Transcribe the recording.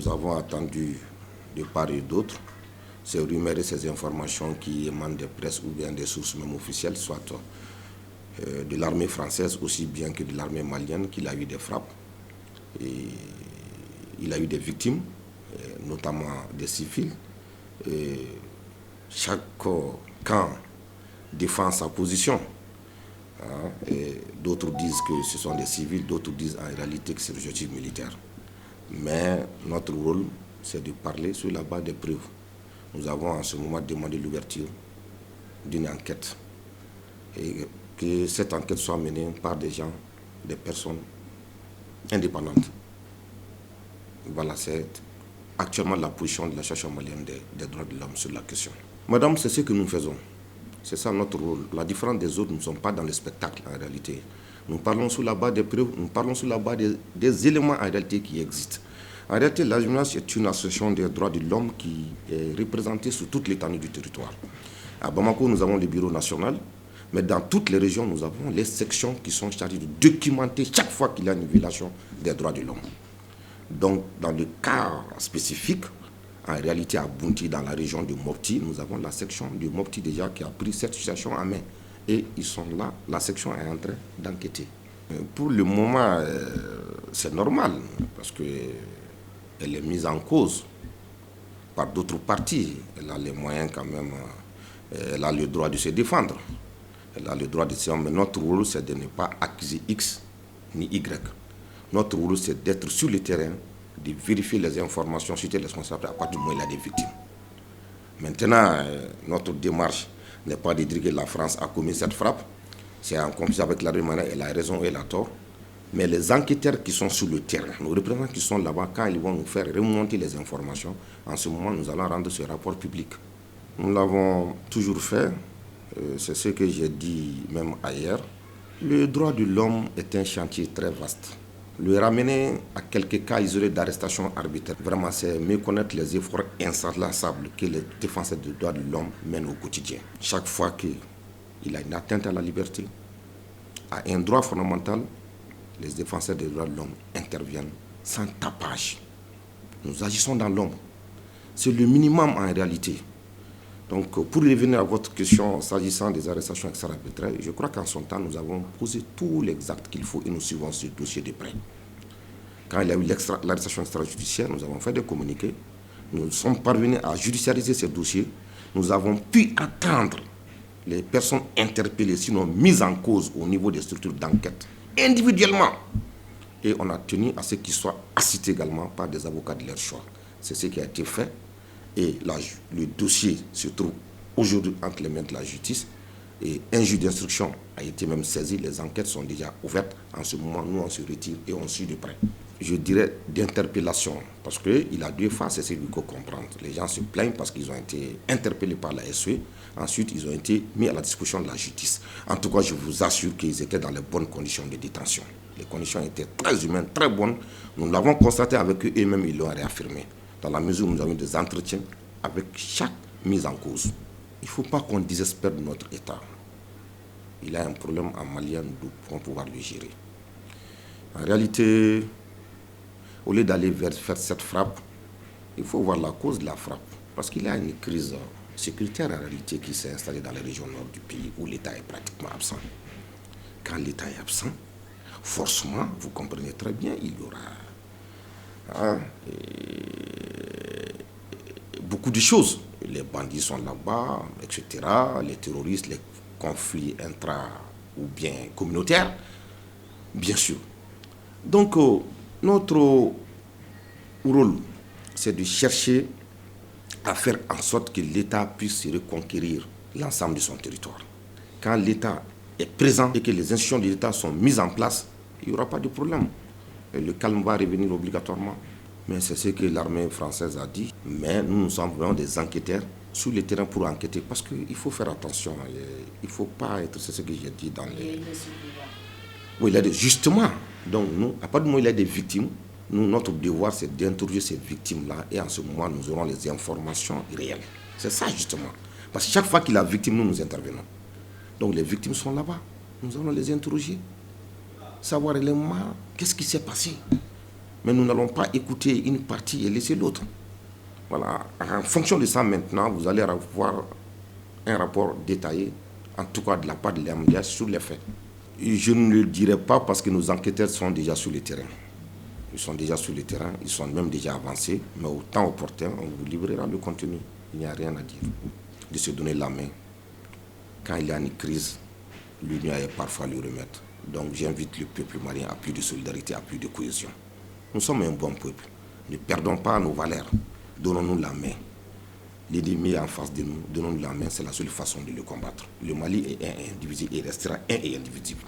nous avons attendu de part et d'autre ces rumeurs et ces informations qui émanent des presses ou bien des sources même officielles, soit de l'armée française aussi bien que de l'armée malienne, qu'il a eu des frappes. Et il a eu des victimes, notamment des civils. Et chaque camp défend sa position. Et d'autres disent que ce sont des civils, d'autres disent en réalité que c'est l'objectif militaire. Mais notre rôle, c'est de parler sur la base des preuves. Nous avons en ce moment demandé l'ouverture d'une enquête et que cette enquête soit menée par des gens, des personnes indépendantes. Voilà, c'est actuellement la position de l'association malienne des droits de l'homme sur la question. Madame, c'est ce que nous faisons. C'est ça notre rôle. La différence des autres, nous ne sommes pas dans le spectacle en réalité. Nous parlons sur la base des preuves, nous parlons sur la base des éléments en réalité qui existent. En réalité, la JMNH est une association des droits de l'homme qui est représentée sur toute l'étendue du territoire. À Bamako, nous avons le bureau national, mais dans toutes les régions, nous avons les sections qui sont chargées de documenter chaque fois qu'il y a une violation des droits de l'homme. Donc, dans le cas spécifique, en réalité, à Bounti, dans la région de Mopti, nous avons la section de Mopti déjà qui a pris cette situation en main. Et ils sont là, la section est en train d'enquêter. Pour le moment, c'est normal, parce qu'elle est mise en cause par d'autres partis. Elle a les moyens quand même, elle a le droit de se défendre. Elle a le droit de se défendre, mais notre rôle, c'est de ne pas accuser X ni Y. Notre rôle, c'est d'être sur le terrain, de vérifier les informations, citer les responsables à partir du moment où il y a des victimes. Maintenant, notre démarche n'est pas de dire que la France a commis cette frappe. C'est en complicité avec la Roumanie, elle a raison et elle a tort. Mais les enquêteurs qui sont sur le terrain, nos représentants qui sont là-bas, quand ils vont nous faire remonter les informations, en ce moment, nous allons rendre ce rapport public. Nous l'avons toujours fait, c'est ce que j'ai dit même ailleurs. Le droit de l'homme est un chantier très vaste. Le ramener à quelques cas isolés d'arrestation arbitraire, vraiment, c'est méconnaître les efforts insaisissables que les défenseurs des droits de l'homme mènent au quotidien. Chaque fois qu'il y a une atteinte à la liberté, à un droit fondamental, les défenseurs des droits de l'homme interviennent sans tapage. Nous agissons dans l'ombre. C'est le minimum en réalité. Donc, pour revenir à votre question s'agissant des arrestations extra-arbitraires, je crois qu'en son temps, nous avons posé tous les actes qu'il faut et nous suivons ce dossier de près. Quand il y a eu l'arrestation extrajudiciaire, nous avons fait des communiqués. Nous sommes parvenus à judiciariser ces dossiers. Nous avons pu attendre les personnes interpellées, sinon mises en cause au niveau des structures d'enquête, individuellement. Et on a tenu à ce qu'ils soient assistés également par des avocats de leur choix. C'est ce qui a été fait. Et le dossier se trouve aujourd'hui entre les mains de la justice. Et un juge d'instruction a été même saisi. Les enquêtes sont déjà ouvertes. En ce moment, nous, on se retire et on suit de près. Je dirais d'interpellation, parce qu'il a deux faces, c'est ce qu'il faut comprendre. Les gens se plaignent parce qu'ils ont été interpellés par la SE. Ensuite, ils ont été mis à la disposition de la justice. En tout cas, je vous assure qu'ils étaient dans les bonnes conditions de détention. Les conditions étaient très humaines, très bonnes. Nous l'avons constaté avec eux et même ils l'ont réaffirmé. Dans la mesure où nous avons des entretiens avec chaque mise en cause. Il ne faut pas qu'on désespère de notre État. Il a un problème en Mali, nous devons pouvoir le gérer. En réalité, au lieu d'aller faire cette frappe, il faut voir la cause de la frappe. Parce qu'il y a une crise sécuritaire en réalité qui s'est installée dans les régions nord du pays où l'État est pratiquement absent. Quand l'État est absent, forcément, vous comprenez très bien, il y aura beaucoup de choses. Les bandits sont là-bas, etc. Les terroristes, les conflits intra- ou bien communautaires, bien sûr. Donc, notre rôle, c'est de chercher à faire en sorte que l'État puisse reconquérir l'ensemble de son territoire. Quand l'État est présent et que les institutions de l'État sont mises en place, il n'y aura pas de problème. Et le calme va revenir obligatoirement. Mais c'est ce que l'armée française a dit. Mais nous sommes vraiment des enquêteurs sur le terrain pour enquêter. Parce qu'il faut faire attention. Il ne faut pas être, c'est ce que j'ai dit dans les... Oui, justement. Donc nous, à partir du moment où il y a des victimes, nous, notre devoir, c'est d'introduire ces victimes-là. Et en ce moment, nous aurons les informations réelles. C'est ça, justement. Parce que chaque fois qu'il y a victime, nous intervenons. Donc les victimes sont là-bas. Nous allons les interroger. Savoir réellement qu'est-ce qui s'est passé. Mais nous n'allons pas écouter une partie et laisser l'autre. Voilà. En fonction de ça, maintenant, vous allez avoir un rapport détaillé, en tout cas de la part de l'MDH, sur les faits. Et je ne le dirai pas parce que nos enquêteurs sont déjà sur le terrain. Ils sont déjà sur le terrain, ils sont même déjà avancés, mais au temps opportun, on vous livrera le contenu. Il n'y a rien à dire. De se donner la main. Quand il y a une crise, l'union est parfois le remède. Donc j'invite le peuple malien à plus de solidarité, à plus de cohésion. Nous sommes un bon peuple. Ne perdons pas nos valeurs. Donnons-nous la main. L'ennemi est en face de nous. Donnons-nous la main, c'est la seule façon de le combattre. Le Mali est un indivisible, il restera un et indivisible.